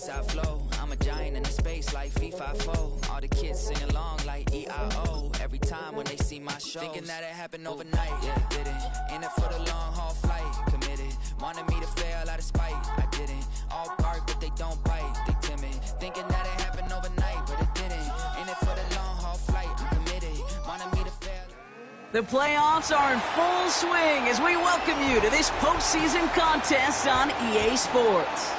I flow. I'm a giant in the space like FIFA4. All the kids sing along like E-I-O. Every time when they see my show, thinking that it happened overnight. Yeah, didn't. In it for the long haul flight. Committed. Wanted me to fail out of spite. I didn't. All bark but they don't bite. They timid. Thinking that it happened overnight, but it didn't. In it for the long haul flight. I'm committed. Wanted me to fail. The playoffs are in full swing as we welcome you to this postseason contest on EA Sports.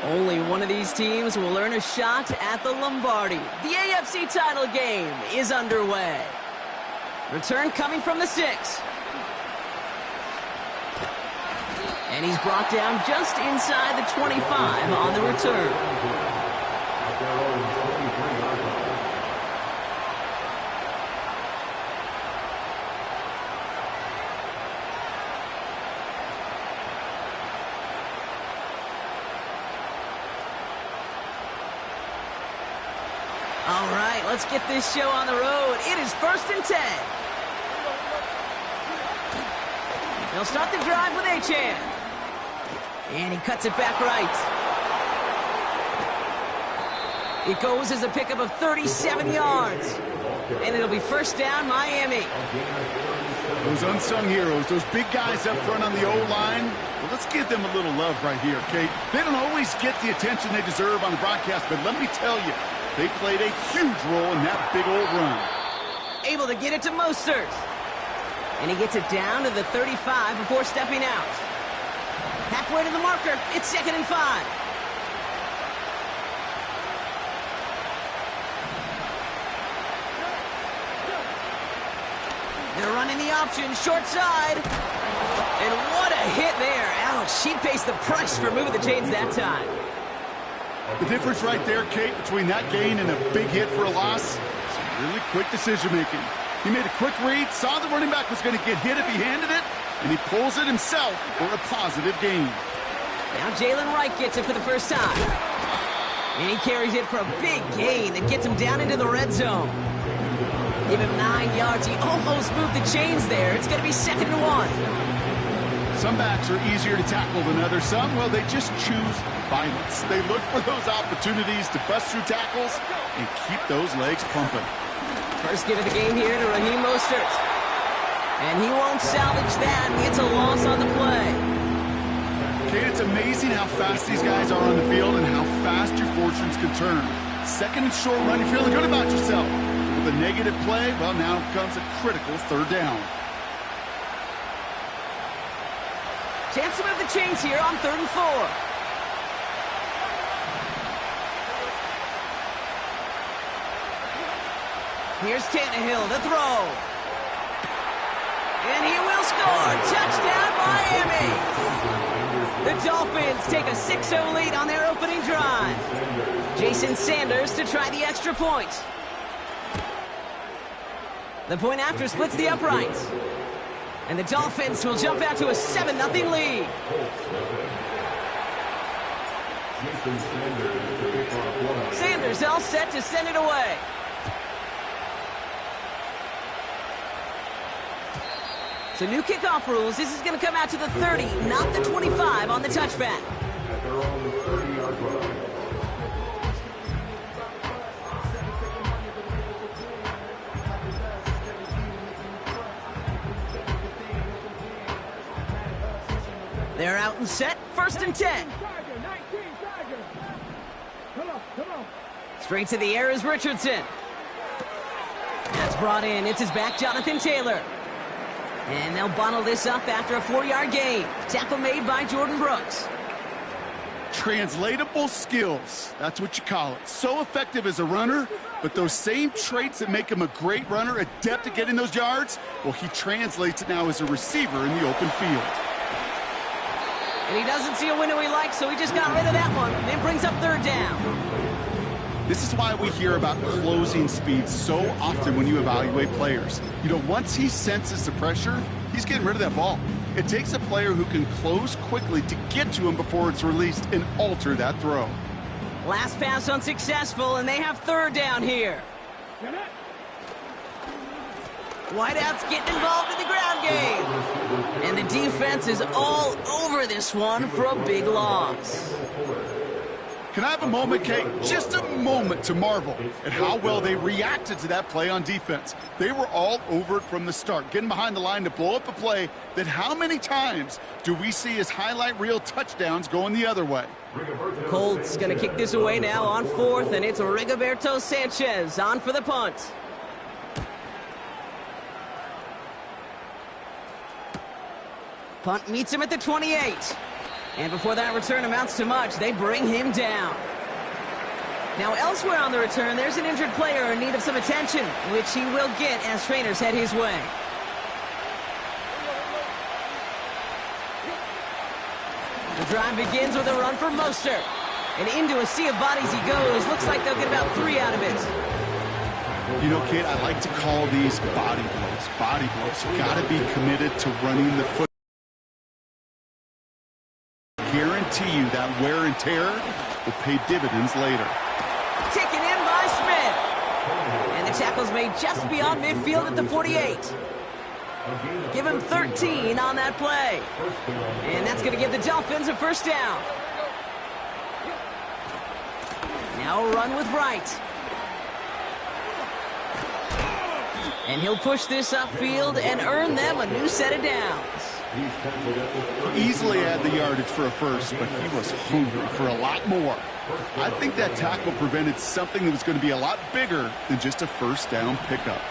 Only one of these teams will earn a shot at the Lombardi. The AFC title game is underway. Return coming from the 6. And he's brought down just inside the 25 on the return. All right, let's get this show on the road. It is 1st and 10. They'll start the drive with Achane. And he cuts it back right. It goes as a pickup of 37 yards. And it'll be 1st down, Miami. Those unsung heroes, those big guys up front on the O-line, well, let's give them a little love right here, Kate. They don't always get the attention they deserve on the broadcast, but let me tell you, they played a huge role in that big old run. Able to get it to Mostert. And he gets it down to the 35 before stepping out. Halfway to the marker, it's 2nd and 5. They're running the option, short side. And what a hit there. Ouch, she pays the price for moving the chains that time. The difference right there, Kate, between that gain and a big hit for a loss, some really quick decision-making. He made a quick read, saw the running back was going to get hit if he handed it, and he pulls it himself for a positive gain. Now Jalen Wright gets it for the first time. And he carries it for a big gain that gets him down into the red zone. Give him 9 yards. He almost moved the chains there. It's going to be 2nd and 1. Some backs are easier to tackle than others. Some, well, they just choose violence. They look for those opportunities to bust through tackles and keep those legs pumping. First give of the game here to Raheem Mostert. And he won't salvage that. It's a loss on the play. Kate, it's amazing how fast these guys are on the field and how fast your fortunes can turn. 2nd and short run, you're feeling good about yourself. With a negative play, well, now comes a critical 3rd down. Chance to move the chains here on 3rd and 4. Here's Tannehill to throw. And he will score. Touchdown, Miami. The Dolphins take a 6-0 lead on their opening drive. Jason Sanders to try the extra point. The point after splits the uprights. And the Dolphins will jump out to a 7-0 lead. Sanders all set to send it away. So new kickoff rules. This is going to come out to the 30, not the 25 on the touchback. They're out and set. 1st and 10. Straight to the air is Richardson. That's brought in. It's his back, Jonathan Taylor. And they'll bundle this up after a 4-yard gain. Tackle made by Jordan Brooks. Translatable skills. That's what you call it. So effective as a runner, but those same traits that make him a great runner, adept at getting those yards, well, he translates it now as a receiver in the open field. And he doesn't see a window he likes, so he just got rid of that one. And brings up 3rd down. This is why we hear about closing speed so often when you evaluate players. You know, once he senses the pressure, he's getting rid of that ball. It takes a player who can close quickly to get to him before it's released and alter that throw. Last pass unsuccessful, and they have third down here. Wideouts getting involved in the ground game. And the defense is all over this one for a big loss. Can I have a moment, Kate? Just a moment to marvel at how well they reacted to that play on defense. They were all over it from the start, getting behind the line to blow up a play that how many times do we see as highlight reel touchdowns going the other way? Colts going to kick this away now on fourth, and it's Rigoberto Sanchez on for the punt. Punt meets him at the 28. And before that return amounts to much, they bring him down. Now elsewhere on the return, there's an injured player in need of some attention, which he will get as trainers head his way. The drive begins with a run for Mostert. And into a sea of bodies he goes. Looks like they'll get about 3 out of it. You know, Kate, I like to call these body blows. Body blows. You got to be committed to running the foot. Guarantee you that wear and tear will pay dividends later. Taken in by Smith. And the tackle's made just beyond midfield at the 48. Give him 13 on that play. And that's going to give the Dolphins a first down. Now a run with Wright. And he'll push this upfield and earn them a new set of downs. Easily had the yardage for a first, but he was hungry for a lot more. I think that tackle prevented something that was going to be a lot bigger than just a first down pickup.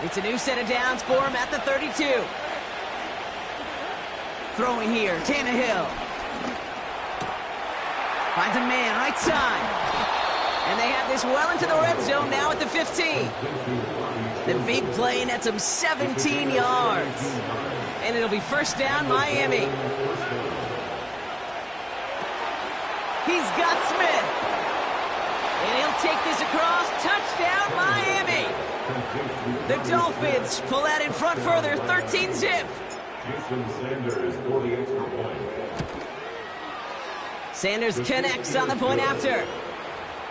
It's a new set of downs for him at the 32. Throwing here, Tannehill. Finds a man, right side. And they have this well into the red zone now at the 15. The big play nets him 17 yards. And it'll be first down, Miami. He's got Smith. And he'll take this across. Touchdown, Miami. The Dolphins pull out in front further, 13-zip. Sanders connects on the point after.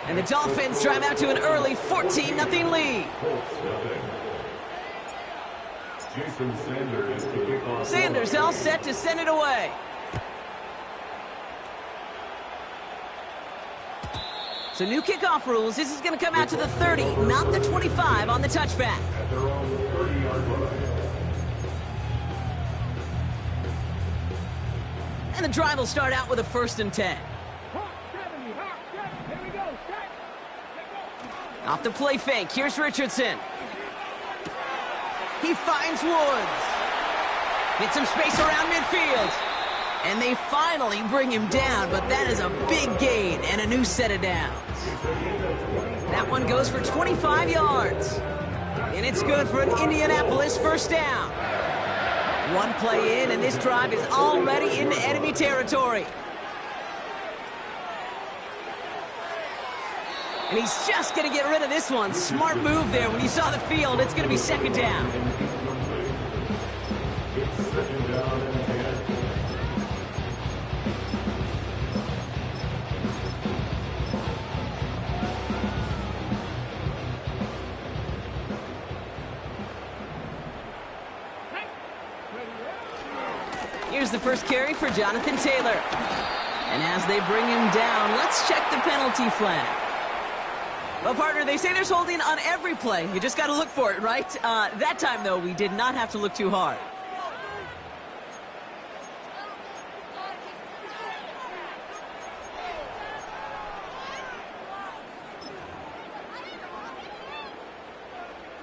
And the Dolphins drive out to an early 14-0 lead. Sanders all set to send it away. So new kickoff rules. This is going to come out to the 30, not the 25 on the touchback. And the drive will start out with a 1st and 10. Off the play fake. Here's Richardson. He finds Woods. Gets some space around midfield. And they finally bring him down, but that is a big gain and a new set of downs. That one goes for 25 yards. And it's good for an Indianapolis first down. One play in, and this drive is already into enemy territory. And he's just going to get rid of this one. Smart move there. When you saw the field, it's going to be 2nd down. Here's the first carry for Jonathan Taylor. And as they bring him down, let's check the penalty flag. Well, partner, they say there's holding on every play. You just got to look for it, right? That time, though, we did not have to look too hard.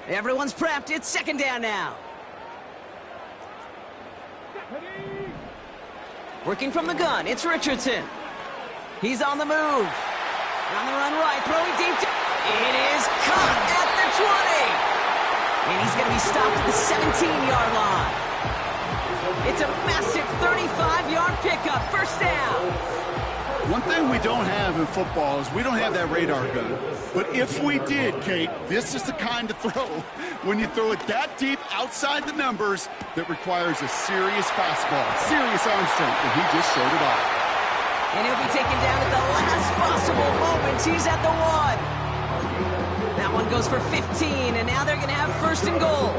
Everyone's prepped. It's 2nd down now. Working from the gun, it's Richardson. He's on the move. On the run right, throwing deep. It is caught at the 20. And he's going to be stopped at the 17-yard line. It's a massive 35-yard pickup, first down. One thing we don't have in football is we don't have that radar gun. But if we did, Kate, this is the kind of throw, when you throw it that deep outside the numbers, that requires a serious fastball, serious arm strength, and he just showed it off. And he'll be taken down at the last possible moment. He's at the 1. That one goes for 15, and now they're going to have first and goal.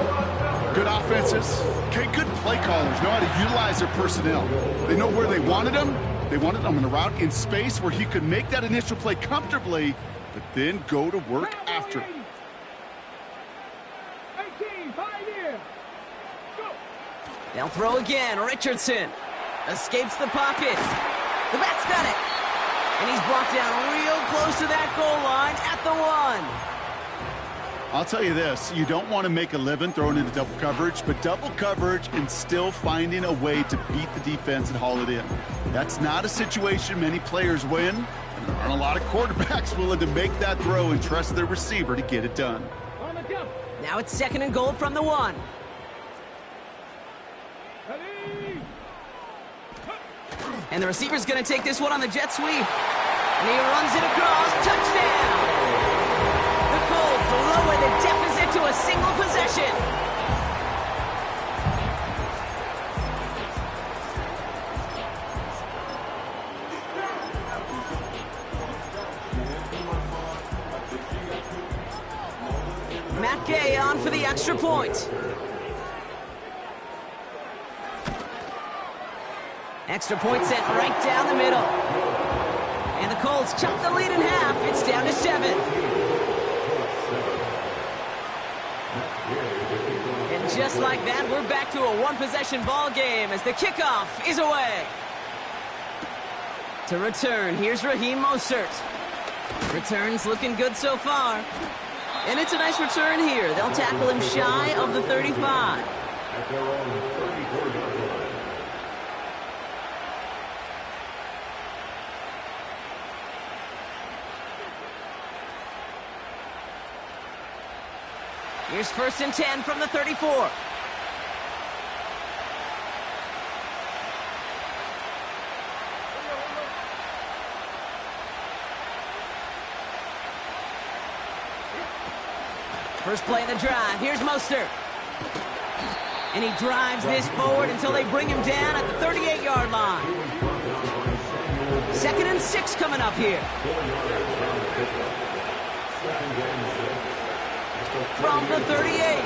Good offenses. Okay, good play callers know how to utilize their personnel. They know where they wanted them. They wanted them on a route in space where he could make that initial play comfortably, but then go to work after it. They'll throw again. Richardson escapes the pocket. The back's got it. And he's brought down real close to that goal line at the 1. I'll tell you this, you don't want to make a living throwing into double coverage, but double coverage and still finding a way to beat the defense and haul it in. That's not a situation many players win, and there aren't a lot of quarterbacks willing to make that throw and trust their receiver to get it done. Now it's second and goal from the 1. And the receiver's going to take this one on the jet sweep. And he runs it across. Touchdown! The Colts lower the deficit to a single possession. Matt Gay on for the extra point. Extra point set right down the middle. And the Colts chop the lead in half. It's down to 7. And just like that, we're back to a one-possession ball game as the kickoff is away. To return, here's Raheem Mostert. Return's looking good so far. And it's a nice return here. They'll tackle him shy of the 35. Here's first and 10 from the 34. First play of the drive. Here's Mostert. And he drives this forward until they bring him down at the 38-yard line. Second and 6 coming up here. From the 38.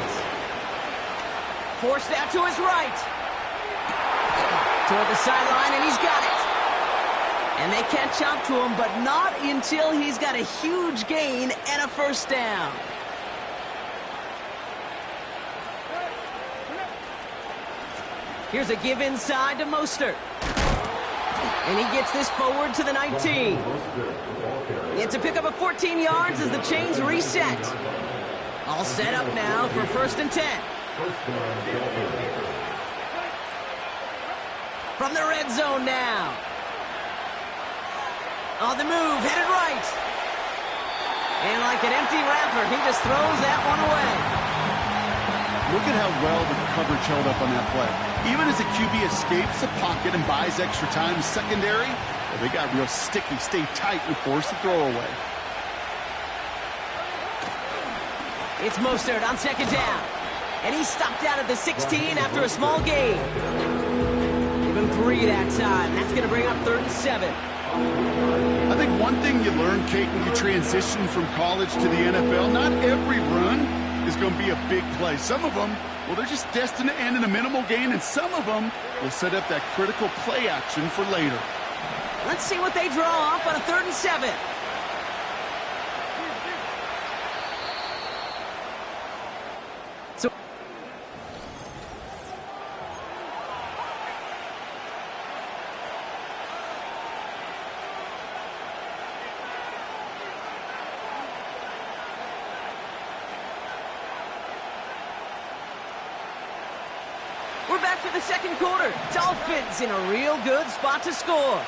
Forced out to his right. Toward the sideline, and he's got it. And they catch up to him, but not until he's got a huge gain and a first down. Here's a give inside to Mostert. And he gets this forward to the 19. It's a pickup of 14 yards as the chains reset. All set up now for first and 10. From the red zone now. On the move, headed right. And like an empty wrapper, he just throws that one away. Look at how well the coverage held up on that play. Even as the QB escapes the pocket and buys extra time in secondary, well, they got real sticky, stay tight, and force the throw away. It's Mostert on second down. And he's stopped down at the 16 after a small gain. Give him 3 that time. That's going to bring up third and 7. I think one thing you learn, Kate, when you transition from college to the NFL, not every run is going to be a big play. Some of them, well, they're just destined to end in a minimal gain, and some of them will set up that critical play action for later. Let's see what they draw up on a third and 7. We're back for the second quarter. Dolphins in a real good spot to score.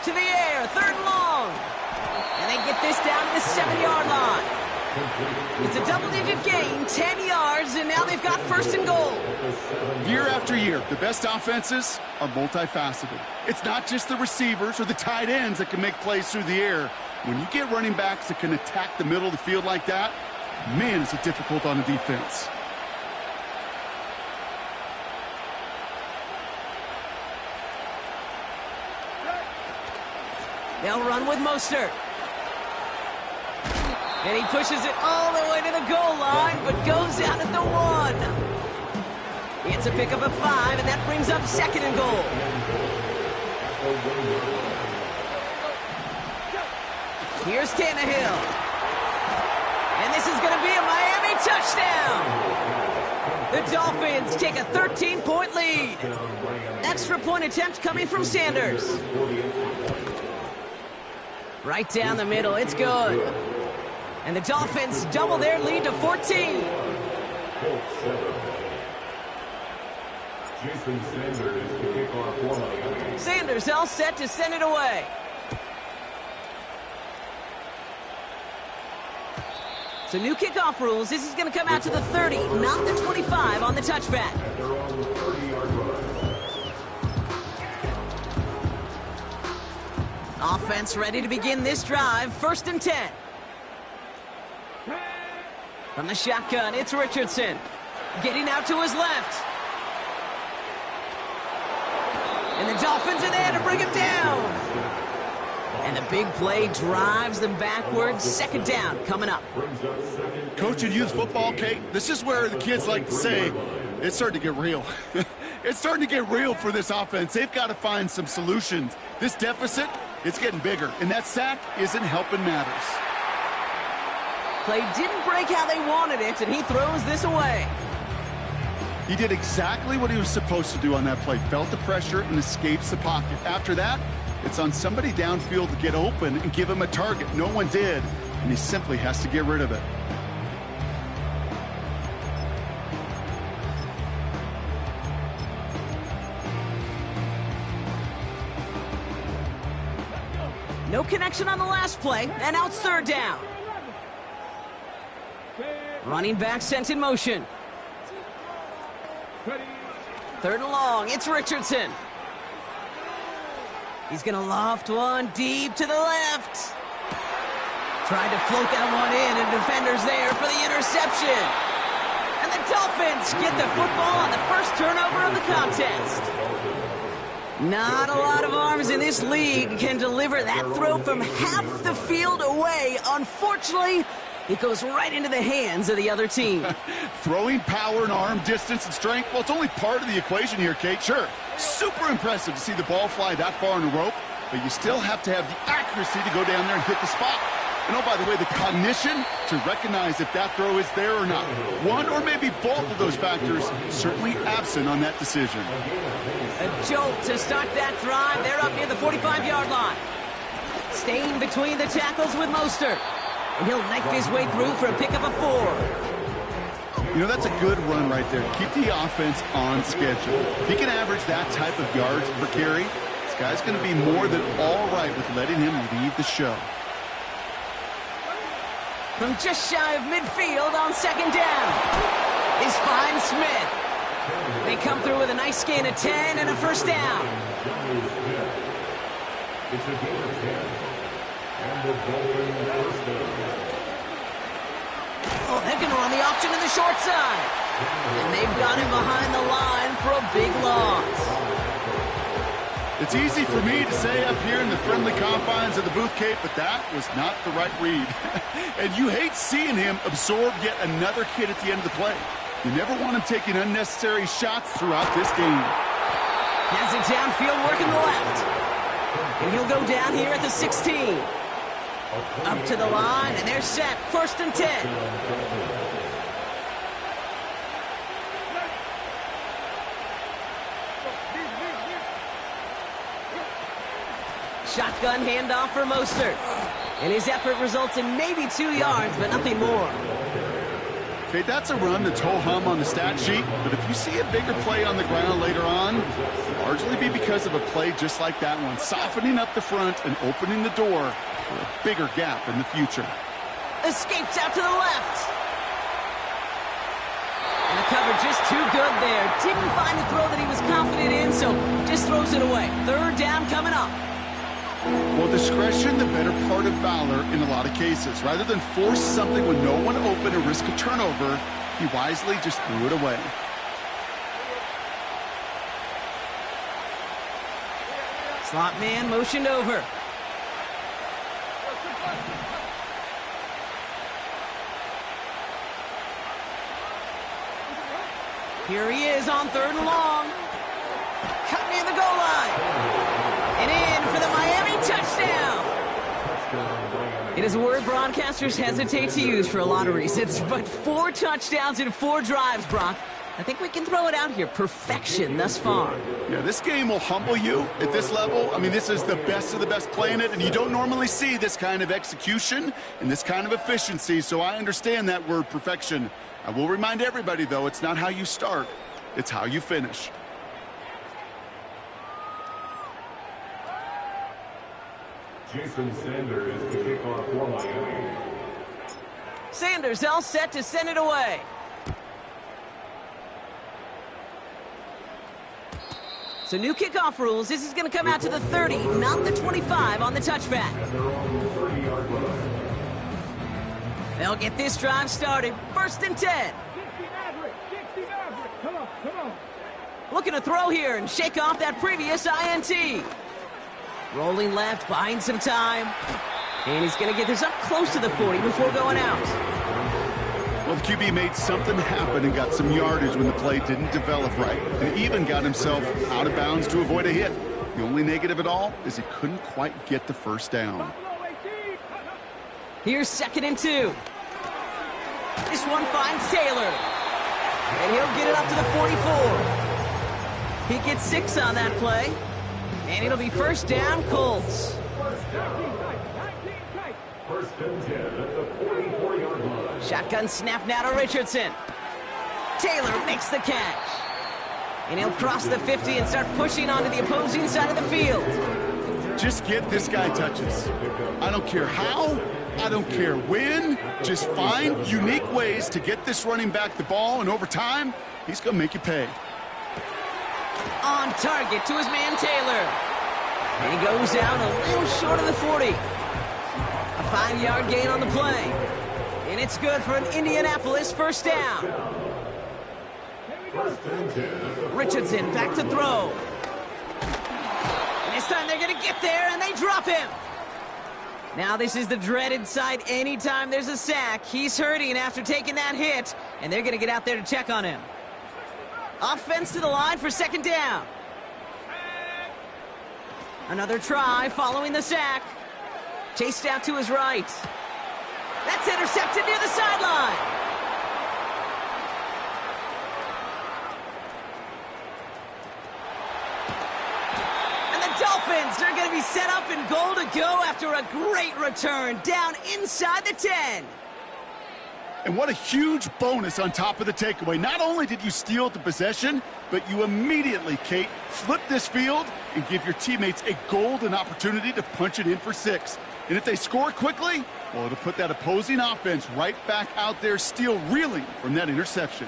To the air, third and long. And they get this down to the 7-yard line. It's a double-digit gain, 10 yards, and now they've got first and goal. Year after year, the best offenses are multifaceted. It's not just the receivers or the tight ends that can make plays through the air. When you get running backs that can attack the middle of the field like that, man, is it difficult on the defense. They'll run with Mostert. And he pushes it all the way to the goal line, but goes out at the 1. It's a pickup of 5, and that brings up second and goal. Here's Tannehill. And this is going to be a Miami touchdown. The Dolphins take a 13-point lead. Extra point attempt coming from Sanders. Right down the middle, it's good. And the Dolphins double their lead to 14. Sanders all set to send it away. So new kickoff rules. This is going to come out to the 30, not the 25 on the touchback. Offense ready to begin this drive. First and 10. From the shotgun, it's Richardson. Getting out to his left. And the Dolphins are there to bring him down. And the big play drives them backwards. Second down coming up. Coaching youth football, Kate, this is where the kids like to say, it's starting to get real. It's starting to get real for this offense. They've got to find some solutions. This deficit, it's getting bigger, and that sack isn't helping matters. Play didn't break how they wanted it, and he throws this away. He did exactly what he was supposed to do on that play. Felt the pressure and escapes the pocket. After that, it's on somebody downfield to get open and give him a target. No one did, and he simply has to get rid of it. No connection on the last play, and now it's third down. Running back sent in motion. Third and long, it's Richardson. He's going to loft one deep to the left. Tried to float that one in, and defender's there for the interception. And the Dolphins get the football on the first turnover of the contest. Not a lot of arms in this league can deliver that throw from half the field away. Unfortunately, it goes right into the hands of the other team. Throwing power and arm distance and strength, well, it's only part of the equation here, Kate. Sure, super impressive to see the ball fly that far in a rope, but you still have to have the accuracy to go down there and hit the spot. And oh, by the way, the cognition to recognize if that throw is there or not. One or maybe both of those factors certainly absent on that decision. A jolt to start that drive. They're up near the 45-yard line. Staying between the tackles with Mostert. And he'll knife his way through for a pickup of 4. You know, that's a good run right there. Keep the offense on schedule. If he can average that type of yards per carry, this guy's going to be more than all right with letting him lead the show. From just shy of midfield on second down is Fine Smith. They come through with a nice gain of 10 and a first down. It's a gain of 10. And the Dolphins first down. Oh, they're going to run the option to the short side. And they've got him behind the line for a big loss. It's easy for me to say up here in the friendly confines of the booth, Kate, but that was not the right read. And you hate seeing him absorb yet another hit at the end of the play. You never want him taking unnecessary shots throughout this game. Has it downfield working the left. And he'll go down here at the 16. Up to the line, and they're set. First and 10. Shotgun handoff for Mostert. And his effort results in maybe 2 yards, but nothing more. Okay, that's a run that's ho-hum on the stat sheet, but if you see a bigger play on the ground later on, it'll largely be because of a play just like that one, softening up the front and opening the door for a bigger gap in the future. Escapes out to the left. And the cover just too good there. Didn't find the throw that he was confident in, so just throws it away. Third down coming up. Well, discretion, the better part of valor in a lot of cases. Rather than force something when no one open and risk a turnover, he wisely just threw it away. Slot man motioned over. Here he is on 3rd and long. Cut near the goal line. And in for the Miami touchdown. It is a word broadcasters hesitate to use for a lot of reasons, but 4 touchdowns in 4 drives, Brock. I think we can throw it out here. Perfection thus far. Yeah, this game will humble you at this level. I mean, this is the best of the best playing it, and you don't normally see this kind of execution and this kind of efficiency, so I understand that word perfection. I will remind everybody, though, it's not how you start, it's how you finish. Jason Sanders to kick off for Miami. Sanders all set to send it away. So new kickoff rules. This is going to come out to the 30, not the 25 on the touchback. And they're on the 30-yard line. They'll get this drive started. 1st and 10. Come on. Looking to throw here and shake off that previous INT. Rolling left, buying some time. And he's going to get this up close to the 40 before going out. Well, the QB made something happen and got some yardage when the play didn't develop right. And even got himself out of bounds to avoid a hit. The only negative at all is he couldn't quite get the first down. Here's 2nd and 2. This one finds Taylor. And he'll get it up to the 44. He gets 6 on that play. And it'll be 1st down, Colts. First and 10 at the 44-yard line. Shotgun snap now to Richardson. Taylor makes the catch. And he'll cross the 50 and start pushing onto the opposing side of the field. Just get this guy touches. I don't care how, I don't care when. Just find unique ways to get this running back the ball, and over time, he's going to make you pay. On target to his man Taylor. And he goes out a little short of the 40. A 5-yard gain on the play. And it's good for an Indianapolis 1st down. Richardson back to throw. And this time they're going to get there, and they drop him. Now this is the dreaded sight anytime there's a sack. He's hurting after taking that hit, and they're going to get out there to check on him. Offense to the line for 2nd down. Another try following the sack. Chased out to his right. That's intercepted near the sideline. And the Dolphins are going to be set up in goal to go after a great return down inside the 10. And what a huge bonus on top of the takeaway. Not only did you steal the possession, but you immediately, Kate, flip this field and give your teammates a golden opportunity to punch it in for 6. And if they score quickly, well, it'll put that opposing offense right back out there, still reeling from that interception.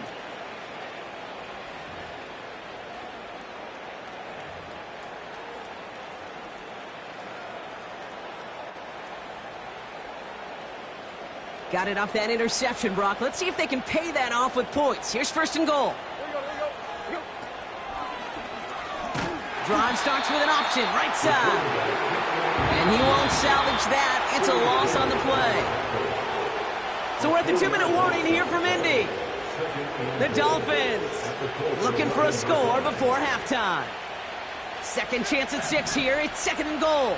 Got it off that interception, Brock. Let's see if they can pay that off with points. Here's 1st and goal. Drive starts with an option, right side. And he won't salvage that. It's a loss on the play. So we're at the 2-minute warning here from Indy. The Dolphins looking for a score before halftime. Second chance at 6 here. It's 2nd and goal.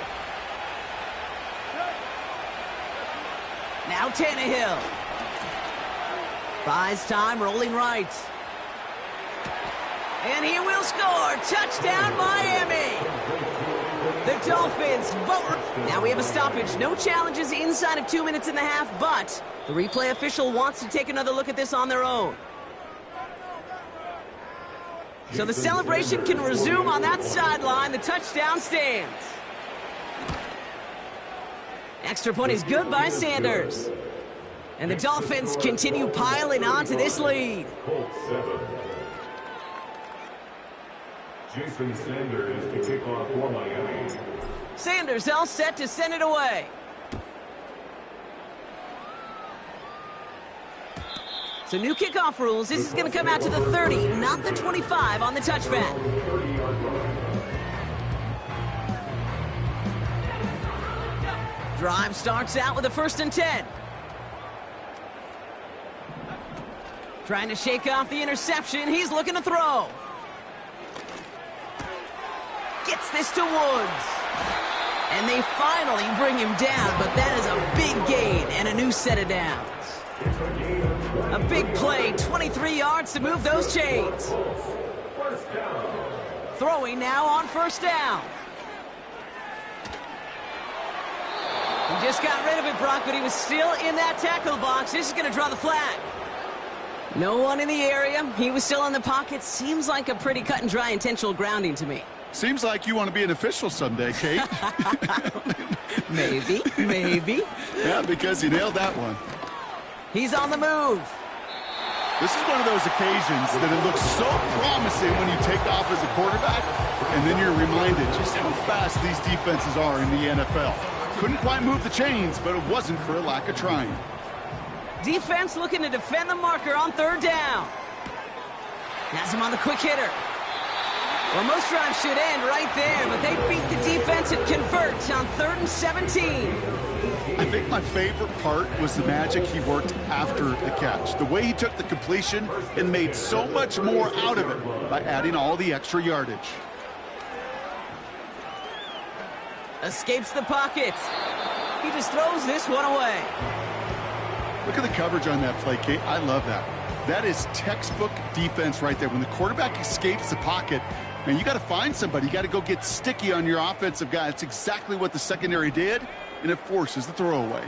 Now Tannehill. Buys time, rolling right. And he will score. Touchdown, Miami. The Dolphins vote. Now we have a stoppage. No challenges inside of 2 minutes and a half, but the replay official wants to take another look at this on their own. So the celebration can resume on that sideline. The touchdown stands. Extra point is good by Sanders. And the Dolphins continue piling onto this lead. Colts 7. Jason Sanders to kick off for Miami. Sanders all set to send it away. So new kickoff rules. This is going to come out to the 30, not the 25 on the touchback. 30-yard line. Drive starts out with a 1st and 10. Trying to shake off the interception. He's looking to throw. Gets this to Woods. And they finally bring him down, but that is a big gain and a new set of downs. A big play, 23 yards to move those chains. First down. Throwing now on 1st down. He just got rid of it, Brock, but he was still in that tackle box. This is going to draw the flag. No one in the area. He was still in the pocket. Seems like a pretty cut and dry intentional grounding to me. Seems like you want to be an official someday, Kate. Maybe. Yeah, because you nailed that one. He's on the move. This is one of those occasions that it looks so promising when you take off as a quarterback, and then you're reminded just how fast these defenses are in the NFL. Couldn't quite move the chains, but it wasn't for a lack of trying. Defense looking to defend the marker on 3rd down. Has him on the quick hitter. Well, most drives should end right there, but they beat the defense and convert on 3rd and 17. I think my favorite part was the magic he worked after the catch. The way he took the completion and made so much more out of it by adding all the extra yardage. Escapes the pocket. He just throws this one away. Look at the coverage on that play, Kate. I love that. That is textbook defense right there. When the quarterback escapes the pocket, man, you got to find somebody. You got to go get sticky on your offensive guy. That's exactly what the secondary did, and it forces the throwaway.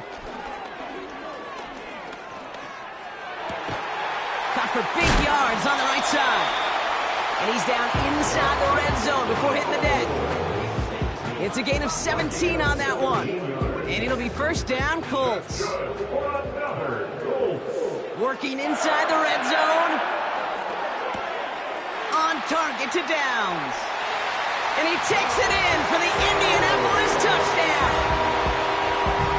Caught for big yards on the right side. And he's down inside the red zone before hitting the deck. It's a gain of 17 on that one. And it'll be 1st down, Colts. Working inside the red zone. On target to Downs. And he takes it in for the Indianapolis touchdown.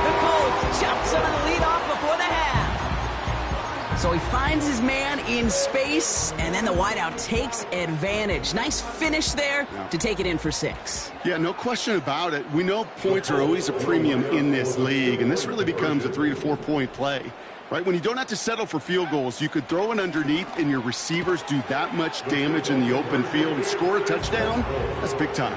The Colts chop some of the lead off before the half. So he finds his man in space, and then the wideout takes advantage. Nice finish there to take it in for 6. Yeah, no question about it. We know points are always a premium in this league, and this really becomes a 3 to 4 point play. Right, when you don't have to settle for field goals, you could throw it underneath and your receivers do that much damage in the open field and score a touchdown. That's big time.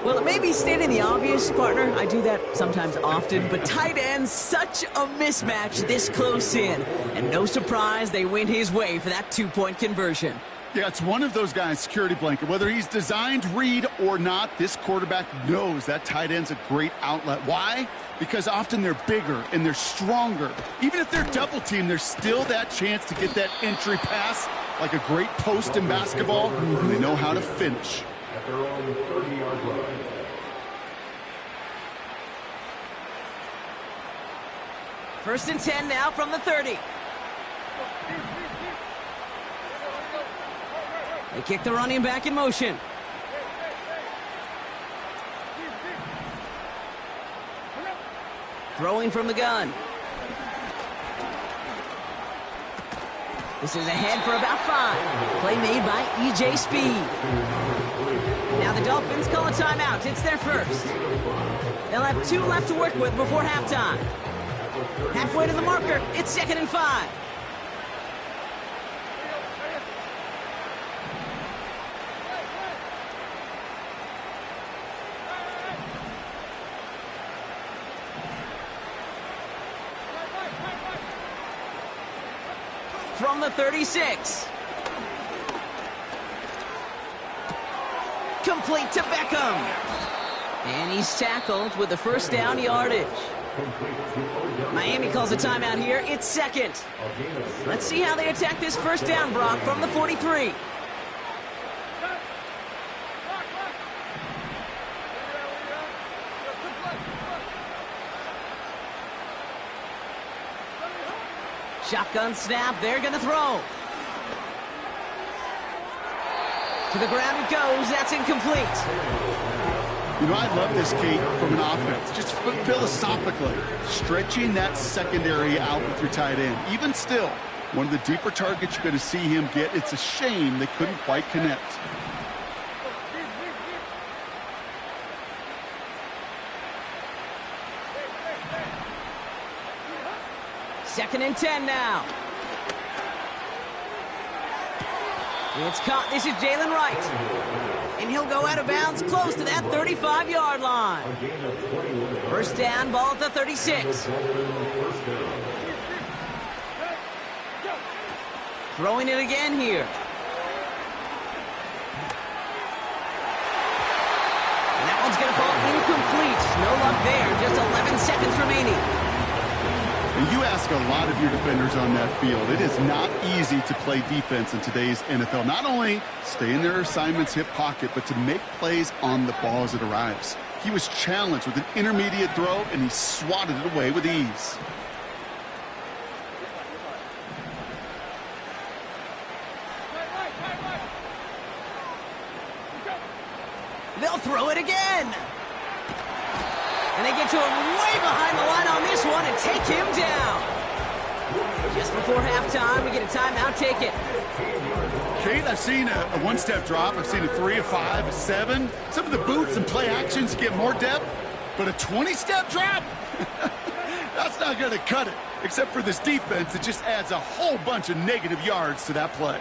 Well, it may be stating the obvious, partner. I do that sometimes often, but tight ends, such a mismatch this close in. And no surprise, they went his way for that 2-point conversion. Yeah, it's one of those guys, security blanket. Whether he's designed read or not, this quarterback knows that tight end's a great outlet. Why? Because often they're bigger and they're stronger. Even if they're double teamed, there's still that chance to get that entry pass like a great post in basketball, and they know how to finish. At their own 30-yard line. First and 10 now from the 30. They kick the running back in motion. Throwing from the gun. This is ahead for about 5. Play made by E.J. Speed. Now the Dolphins call a timeout. It's their first. They'll have 2 left to work with before halftime. Halfway to the marker. It's 2nd and 5. From the 36. Complete to Beckham. And he's tackled with the 1st down yardage. Miami calls a timeout here. It's 2nd. Let's see how they attack this 1st down, Brock, from the 43. Shotgun snap, they're gonna throw. To the ground it goes, that's incomplete. You know, I love this, Kate, from an offense. Just philosophically, stretching that secondary out with your tight end. Even still, one of the deeper targets you're going to see him get. It's a shame they couldn't quite connect. Second and 10 now. It's caught. This is Jalen Wright. And he'll go out of bounds close to that 35-yard line. First down, ball at the 36. Throwing it again here. And that one's going to fall incomplete. No luck there. Just 11 seconds remaining. And you ask a lot of your defenders on that field. It is not easy to play defense in today's NFL. Not only stay in their assignments, hip pocket, but to make plays on the ball as it arrives. He was challenged with an intermediate throw, and he swatted it away with ease. They'll throw it again. And they get to him way behind the line on this one and take him down. Just before halftime, we get a timeout. Take it. Kate, I've seen a one-step drop. I've seen a 3, a 5, a 7. Some of the boots and play actions get more depth. But a 20-step drop? That's not going to cut it. Except for this defense, it just adds a whole bunch of negative yards to that play.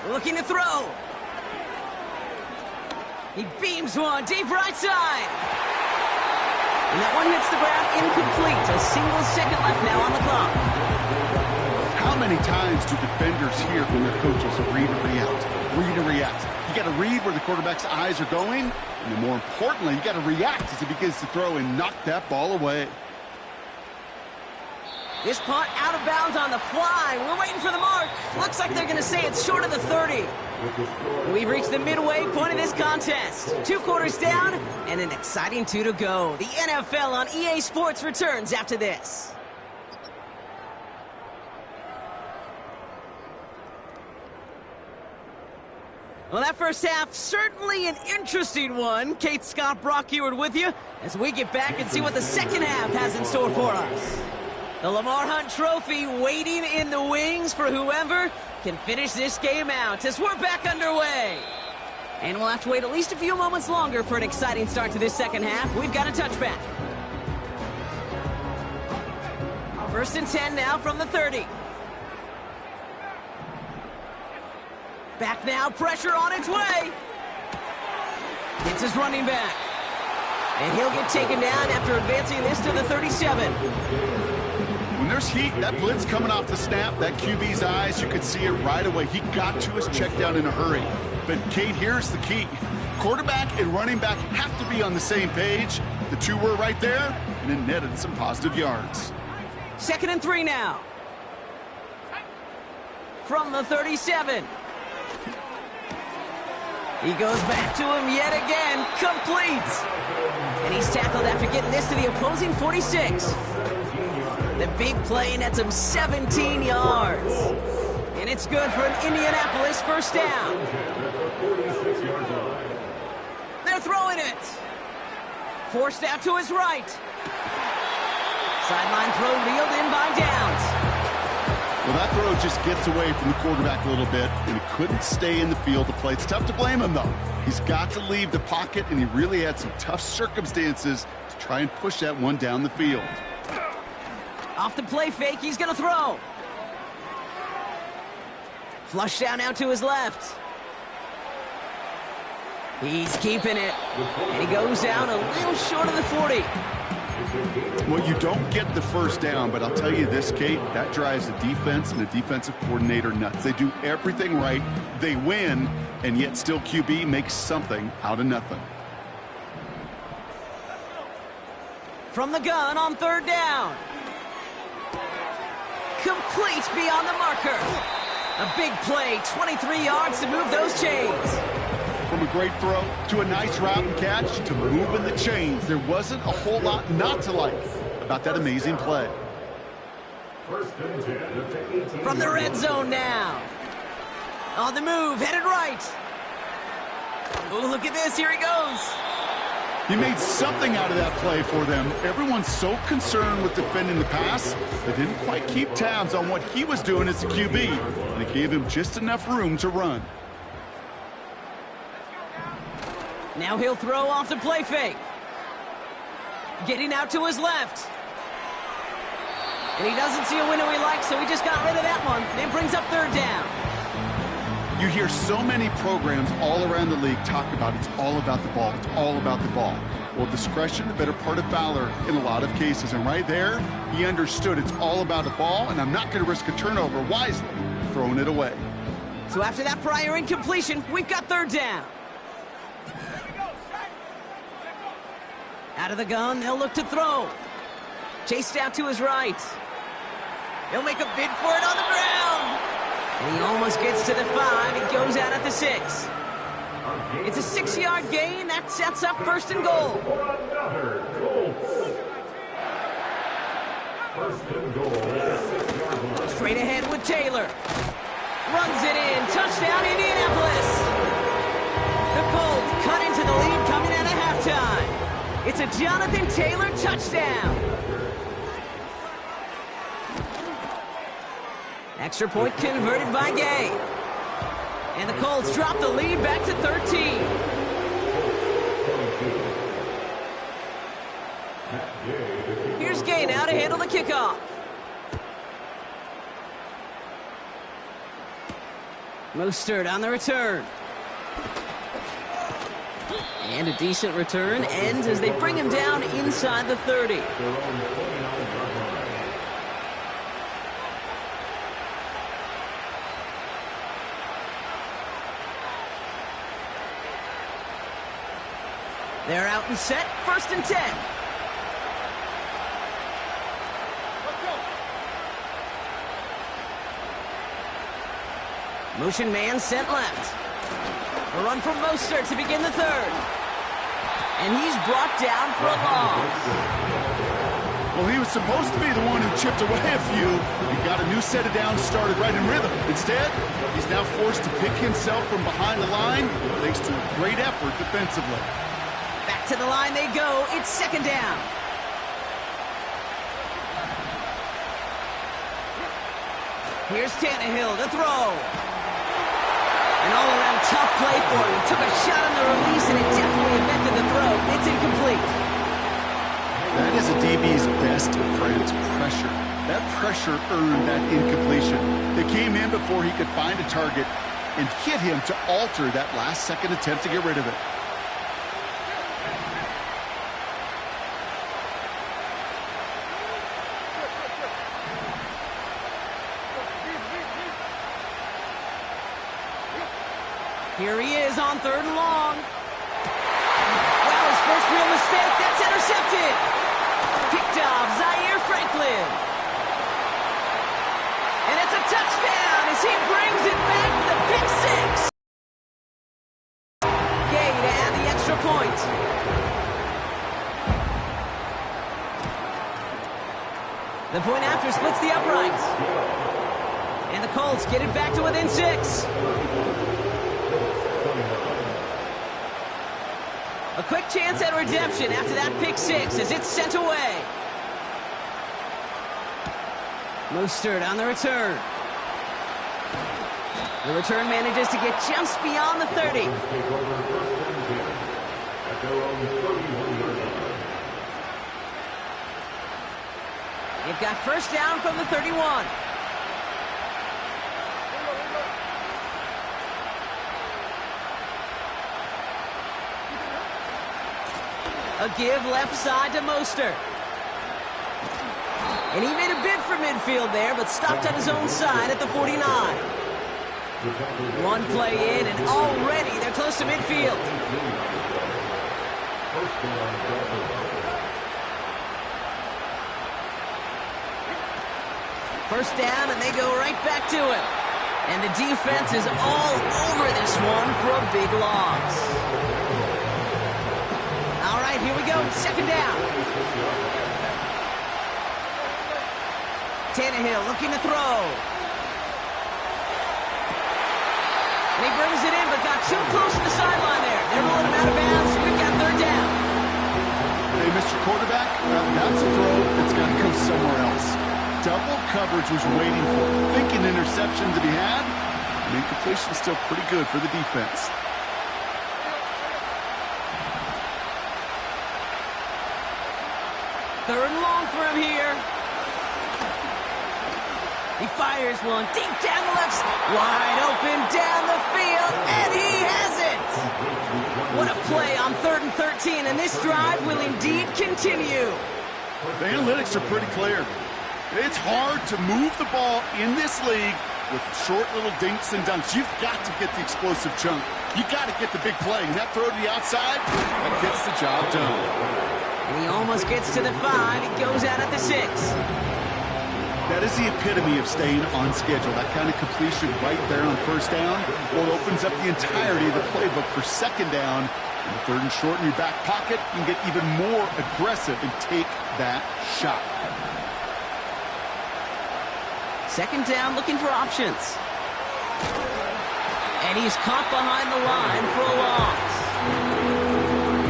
Looking to throw. He beams one deep right side. And that one hits the ground incomplete. A single second left now on the clock. How many times do defenders hear from their coaches, read and react, read and react? You got to read where the quarterback's eyes are going, and then more importantly, you got to react as he begins to throw and knock that ball away. This punt out of bounds on the fly. We're waiting for the mark. Looks like they're going to say it's short of the 30. We've reached the midway point of this contest. 2 quarters down and an exciting 2 to go. The NFL on EA Sports returns after this. Well, that first half, certainly an interesting one. Kate, Scott, Brock Eward with you as we get back and see what the second half has in store for us. The Lamar Hunt Trophy waiting in the wings for whoever can finish this game out as we're back underway. And we'll have to wait at least a few moments longer for an exciting start to this second half. We've got a touchback. First and 10 now from the 30. Back now, pressure on its way. It's his running back. And he'll get taken down after advancing this to the 37. When there's heat, that blitz coming off the snap, that QB's eyes, you could see it right away. He got to his check down in a hurry. But, Kate, here's the key. Quarterback and running back have to be on the same page. The 2 were right there, and it netted some positive yards. Second and 3 now. From the 37. He goes back to him yet again. Complete. And he's tackled after getting this to the opposing 46. The big play nets him 17 yards. And it's good for an Indianapolis first down. They're throwing it. Forced out to his right. Sideline throw reeled in by Downs. Well, that throw just gets away from the quarterback a little bit, and he couldn't stay in the field to play. It's tough to blame him, though. He's got to leave the pocket, and he really had some tough circumstances to try and push that one down the field. Off the play fake, he's going to throw. Flush down out to his left. He's keeping it. And he goes down a little short of the 40. Well, you don't get the first down, but I'll tell you this, Kate, that drives the defense and the defensive coordinator nuts. They do everything right. They win, and yet still QB makes something out of nothing. From the gun on third down. Complete beyond the marker. A big play, 23 yards to move those chains. From a great throw to a nice route and catch to moving the chains, there wasn't a whole lot not to like about that amazing play. From the red zone now. On the move, headed right. Oh, look at this, here he goes. He made something out of that play for them. Everyone's so concerned with defending the pass, they didn't quite keep tabs on what he was doing as a QB, and it gave him just enough room to run. Now he'll throw off the play fake. Getting out to his left. And he doesn't see a window he likes, so he just got rid of that one. It brings up third down. You hear so many programs all around the league talk about it's all about the ball, it's all about the ball. Well, discretion, the better part of valor in a lot of cases. And right there, he understood it's all about the ball, and I'm not going to risk a turnover wisely, throwing it away. So after that prior incompletion, we've got third down. Out of the gun, they'll look to throw. Chased out to his right. He'll make a bid for it on the ground. And he almost gets to the 5. It goes out at the 6. It's a 6-yard gain. That sets up first and goal. First and goal. Straight ahead with Taylor. Runs it in. Touchdown, Indianapolis. The Colts cut into the lead coming out of halftime. It's a Jonathan Taylor touchdown. Extra point converted by Gay. And the Colts drop the lead back to 13. Here's Gay now to handle the kickoff. Mostert on the return. And a decent return ends as they bring him down inside the 30. They're out and set, first and 10. Motion man sent left. A run from Mostert to begin the third. And he's brought down for a loss. Well, he was supposed to be the one who chipped away a few. He got a new set of downs started right in rhythm. Instead, he's now forced to pick himself from behind the line thanks to a great effort defensively. Back to the line they go. It's second down. Here's Tannehill to throw. An all-around tough play for him. He took a shot on the release, and it definitely affected the throw. It's incomplete. That is a DB's best friend, pressure. That pressure earned that incompletion. They came in before he could find a target and hit him to alter that last-second attempt to get rid of it. Here he is on third and long. Wow, his first real mistake. That's intercepted. Picked off Zaire Franklin. And it's a touchdown as he brings it back to the pick six. Gay to add the extra point. The point after splits the uprights. And the Colts get it back to within 6. A quick chance at redemption after that pick six as it's sent away. Mostert on the return. The return manages to get just beyond the 30. They've got first down from the 31. A give left side to Mostert. And he made a bid for midfield there, but stopped on his own side at the 49. One play in, and already they're close to midfield. First down, and they go right back to it. And the defense is all over this one for a big loss. All right, here we go. Second down. Tannehill looking to throw. And he brings it in, but got too close to the sideline there. They're rolling him out of bounds. We've got third down. Hey, Mr. Quarterback, that's a throw that's got to go somewhere else. Double coverage was waiting for it. Thinking interception to be had. And incompletion still pretty good for the defense. Third and long for him here. He fires one deep down the left, wide open down the field, and he has it! What a play on 3rd and 13, and this drive will indeed continue. The analytics are pretty clear. It's hard to move the ball in this league with short little dinks and dunks. You've got to get the explosive chunk. You got to get the big play. And that throw to the outside, that gets the job done. And he almost gets to the 5. He goes out at the 6. That is the epitome of staying on schedule. That kind of completion right there on first down, well, it opens up the entirety of the playbook for second down. And 3rd and short in your back pocket, you can get even more aggressive and take that shot. Second down, looking for options. And he's caught behind the line for a loss.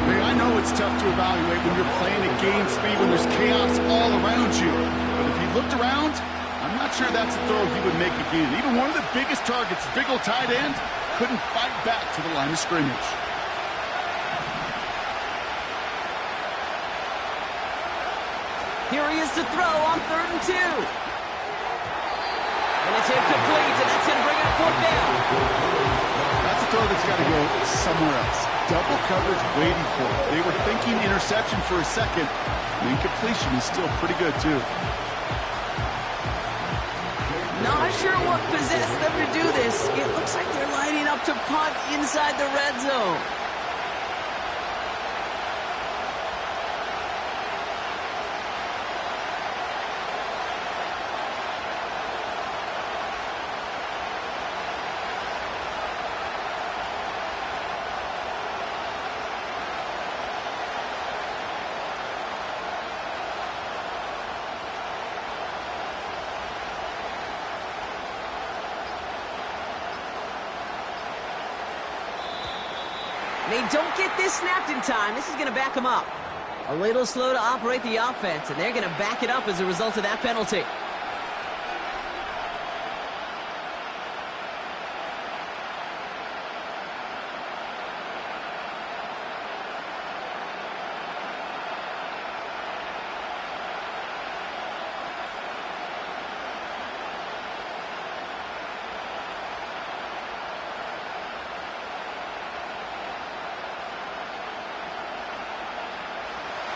Hey, I know it's tough to evaluate when you're playing at game speed, when there's chaos all around you. But if he looked around, I'm not sure that's a throw he would make again. Even one of the biggest targets, big old tight end, couldn't fight back to the line of scrimmage. Here he is to throw on 3rd and 2. And it's incomplete, and that's going to bring it 4th down. That's a throw that's got to go somewhere else. Double coverage waiting for it. They were thinking interception for a second. The incompletion is still pretty good, too. Not sure what possessed them to do this. It looks like they're lining up to punt inside the red zone. They don't get this snapped in time. This is going to back them up. A little slow to operate the offense, and they're going to back it up as a result of that penalty.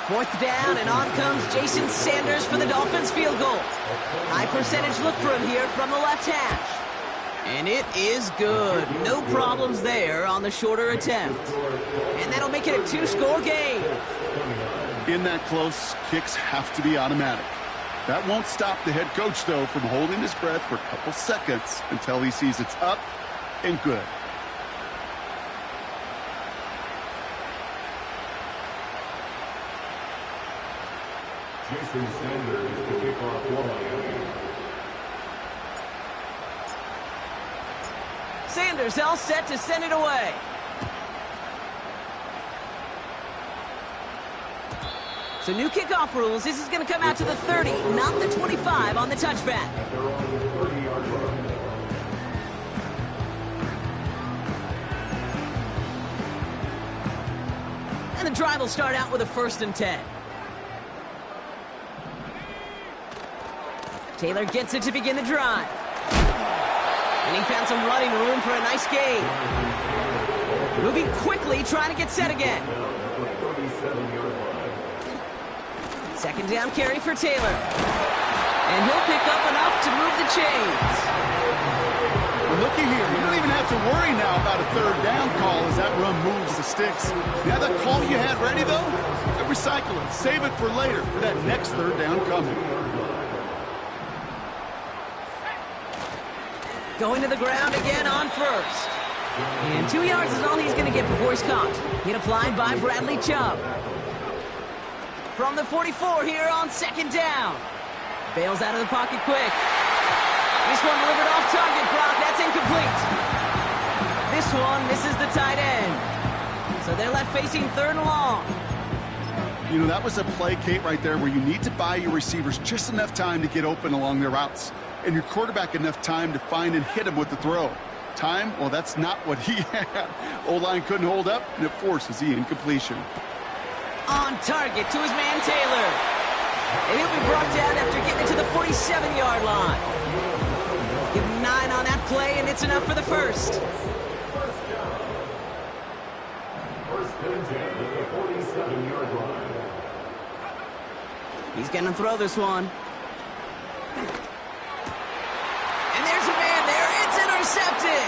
Fourth down, and on comes Jason Sanders for the Dolphins field goal. High percentage look for him here from the left hash. And it is good. No problems there on the shorter attempt. And that'll make it a 2-score game. In that close, kicks have to be automatic. That won't stop the head coach, though, from holding his breath for a couple seconds until he sees it's up and good. Jason Sanders to kick off for Miami. Sanders all set to send it away. So new kickoff rules. This is going to come out to the 30, not the 25 on the touchback. They're on the 30-yard line. And the drive will start out with a 1st and 10. Taylor gets it to begin the drive. And he found some running room for a nice gain. Moving quickly, trying to get set again. 2nd down carry for Taylor. And he'll pick up enough to move the chains. Well, looky here. You don't even have to worry now about a 3rd down call as that run moves the sticks. Now that call you had ready, though, recycle it. Save it for later for that next 3rd down coming. Going to the ground again on first. And 2 yards is all he's going to get before he's caught. Hit applied by Bradley Chubb. From the 44 here on second down. Bails out of the pocket quick. This one delivered off target, Brock. That's incomplete. This one misses the tight end. So they're left facing third and long. You know, that was a play, Kate, right there where you need to buy your receivers just enough time to get open along their routes. And your quarterback enough time to find and hit him with the throw. Time? Well, that's not what he had. O-line couldn't hold up, and it forces the incompletion. On target to his man Taylor. And he'll be brought down after getting it to the 47-yard line. Give him 9 on that play, and it's enough for the first. First and 10 at the 47-yard line. He's going to throw this one. And there's a man there. It's intercepted.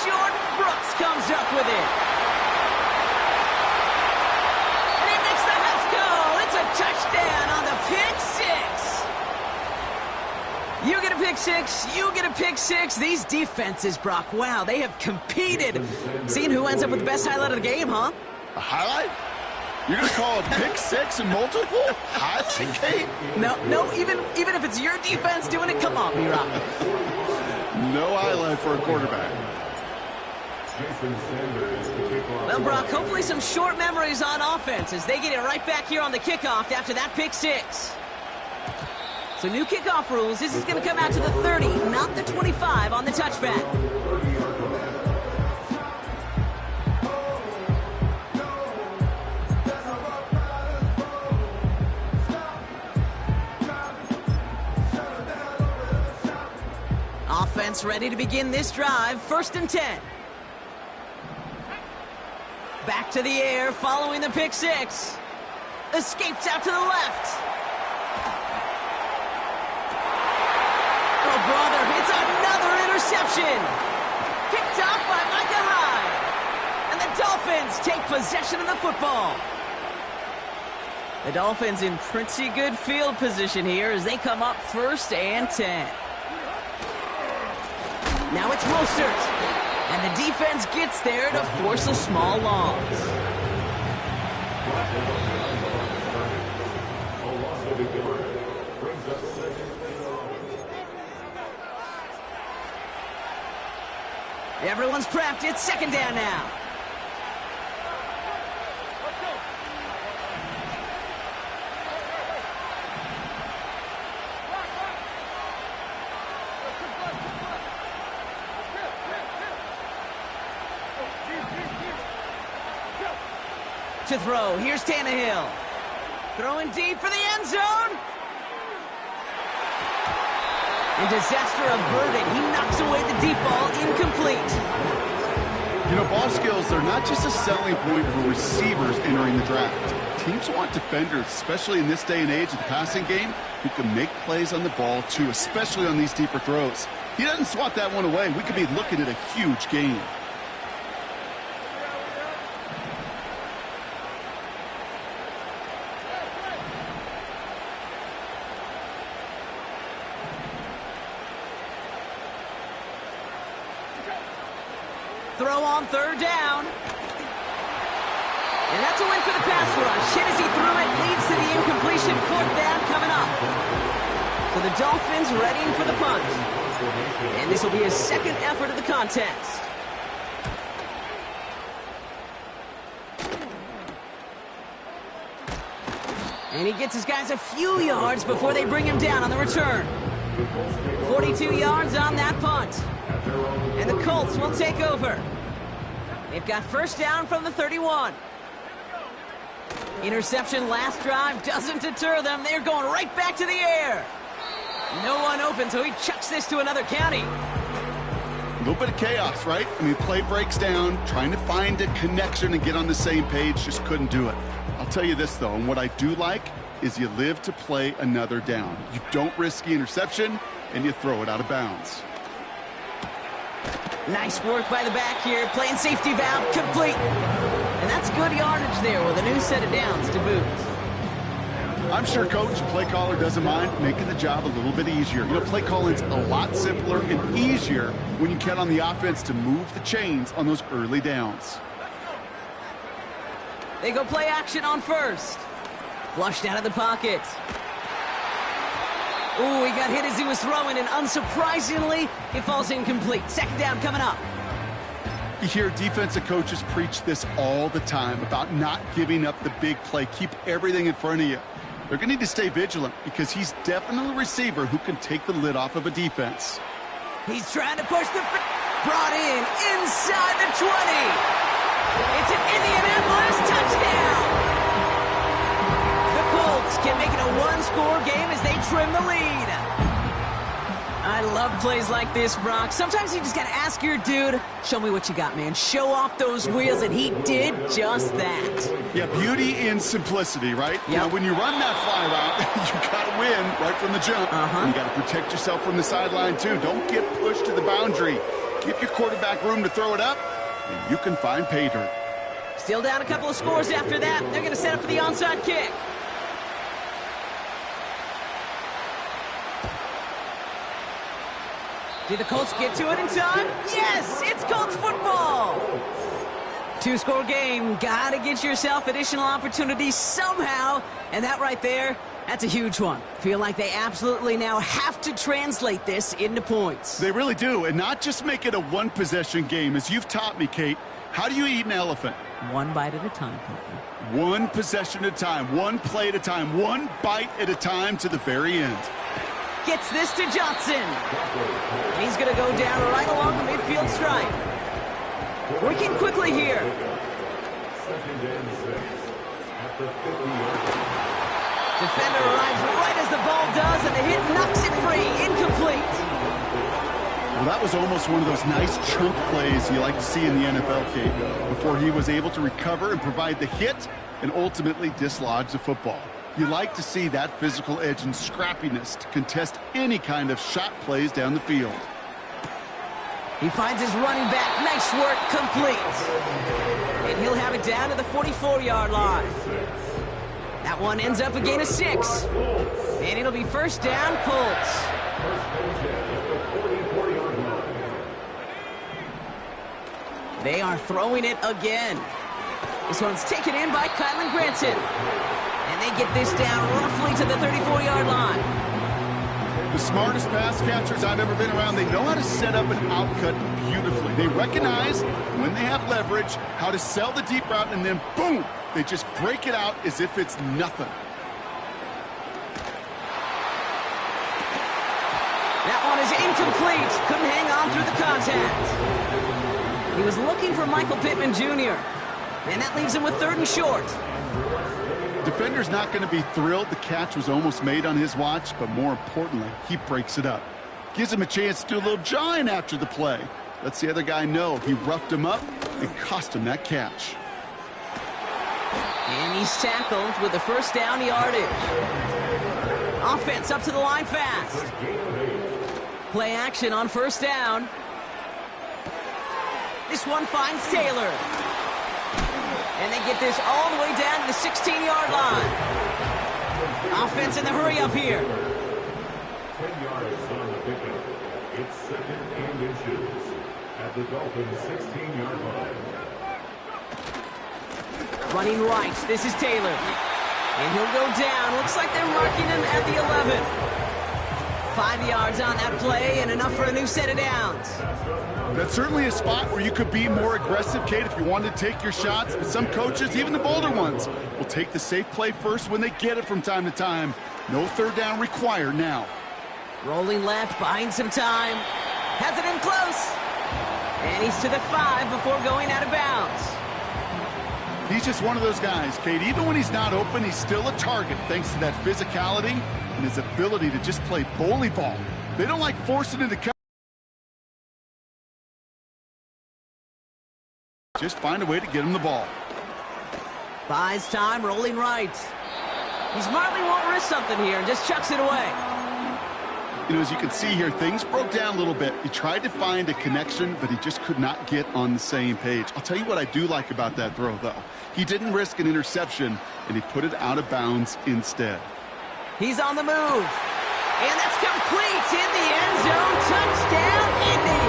Jordan Brooks comes up with it. And he makes the house go. It's a touchdown on the pick six. You get a pick six. You get a pick six. These defenses, Brock, wow, they have competed. Seeing who ends up with the best highlight of the game, huh? A highlight? You're going to call a pick six and multiple? Highlight, Kate? No, even if it's your defense doing it, come on, B-Rock. No highlight for a quarterback. Well, Brock, hopefully some short memories on offense as they get it right back here on the kickoff after that pick six. So new kickoff rules. This is going to come out to the 30, not the 25 on the touchback. Offense ready to begin this drive. First and 10. Back to the air following the pick six. Escapes out to the left. Oh, brother, it's another interception. Picked up by Micah Hyde. And the Dolphins take possession of the football. The Dolphins in pretty good field position here as they come up first and 10. Now it's Mostert, and the defense gets there to force a small loss. Everyone's prepped. It's second down now. To throw. Here's Tannehill. Throwing deep for the end zone. And disaster averted. He knocks away the deep ball. Incomplete. You know, ball skills, they're not just a selling point for receivers entering the draft. Teams want defenders, especially in this day and age of the passing game, who can make plays on the ball, too, especially on these deeper throws. He doesn't swat that one away. We could be looking at a huge gain. Throw on third down. And that's a win for the pass rush. Hit as he threw it, leads to the incompletion. Fourth down coming up. So the Dolphins readying for the punt. And this will be his second effort of the contest. And he gets his guys a few yards before they bring him down on the return. 42 yards on that punt. And the Colts will take over. They've got first down from the 31. Interception last drive doesn't deter them. They're going right back to the air. No one open, so he chucks this to another county. A little bit of chaos, right? I mean, play breaks down, trying to find a connection and get on the same page, just couldn't do it. I'll tell you this, though, and what I do like is you live to play another down. You don't risk the interception, and you throw it out of bounds. Nice work by the back here, playing safety valve complete. And that's good yardage there with a new set of downs to boot. I'm sure coach, play caller doesn't mind making the job a little bit easier. You know, play calling's a lot simpler and easier when you count on the offense to move the chains on those early downs. They go play action on first. Flushed out of the pocket. Ooh, he got hit as he was throwing, and unsurprisingly, it falls incomplete. Second down coming up. You hear defensive coaches preach this all the time about not giving up the big play. Keep everything in front of you. They're going to need to stay vigilant because he's definitely a receiver who can take the lid off of a defense. He's trying to push the... Brought in inside the 20. It's an Indianapolis touchdown. The Colts can make it a one-score game as they trim the lead. I love plays like this, Brock. Sometimes you just got to ask your dude, show me what you got, man. Show off those wheels, and he did just that. Yeah, beauty in simplicity, right? Yep. You know, when you run that fly route, you got to win right from the jump. You got to protect yourself from the sideline, too. Don't get pushed to the boundary. Give your quarterback room to throw it up, and you can find pay dirt. Still down a couple of scores after that. They're going to set up for the onside kick. Did the Colts get to it in time? Yes, it's Colts football. Two-score game. Got to get yourself additional opportunities somehow. And that right there, that's a huge one. Feel like they absolutely now have to translate this into points. They really do, and not just make it a one-possession game. As you've taught me, Kate, how do you eat an elephant? One bite at a time, partner. One possession at a time, one play at a time, one bite at a time to the very end. Gets this to Johnson. And he's going to go down right along the midfield stripe. Working quickly here. Defender arrives right as the ball does, and the hit knocks it free. Incomplete. Well, that was almost one of those nice chunk plays you like to see in the NFL, Kate, before he was able to recover and provide the hit and ultimately dislodge the football. You like to see that physical edge and scrappiness to contest any kind of shot plays down the field. He finds his running back. Nice work, complete. And he'll have it down to the 44-yard line. That one ends up a gain of 6. And it'll be first down, Colts. They are throwing it again. This one's taken in by Kylan Granson. And they get this down roughly to the 34-yard line. The smartest pass catchers I've ever been around, they know how to set up an outcut beautifully. They recognize when they have leverage, how to sell the deep route, and then boom, they just break it out as if it's nothing. That one is incomplete. Couldn't hang on through the contact. He was looking for Michael Pittman Jr., and that leaves him with 3rd and short. Defender's not going to be thrilled the catch was almost made on his watch, but more importantly, he breaks it up. Gives him a chance to do a little jawing after the play. Lets the other guy know he roughed him up and cost him that catch. And he's tackled with the first down yardage. Offense up to the line fast. Play action on first down. This one finds Taylor. And they get this all the way down to the 16-yard line. Offense in the hurry up here. 10 yards on the pickup. It's 2nd and inches at the Dolphins' 16-yard line. Running right. This is Taylor. And he'll go down. Looks like they're marking him at the 11. 5 yards on that play and enough for a new set of downs. That's certainly a spot where you could be more aggressive, Kate, if you wanted to take your shots. But some coaches, even the bolder ones, will take the safe play first when they get it from time to time. No 3rd down required now. Rolling left, buying some time. Has it in close. And he's to the 5 before going out of bounds. He's just one of those guys, Kate. Even when he's not open, he's still a target thanks to that physicality and his ability to just play bully ball. They don't like forcing it to just find a way to get him the ball. Buys time, rolling right. He smartly won't risk something here and just chucks it away. You know, as you can see here, things broke down a little bit. He tried to find a connection, but he just could not get on the same page. I'll tell you what I do like about that throw, though. He didn't risk an interception, and he put it out of bounds instead. He's on the move. And that's complete in the end zone. Touchdown, Indy.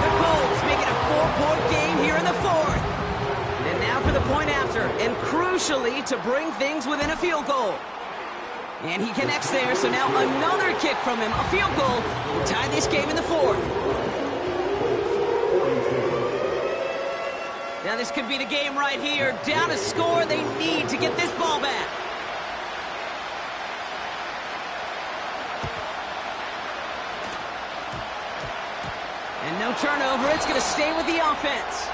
The Colts make it a 4-point game here in the fourth. And now for the point after, and crucially to bring things within a field goal. And he connects there, so now another kick from him, a field goal, will tie this game in the fourth. Now this could be the game right here. Down a score, they need to get this ball back. And no turnover, it's going to stay with the offense.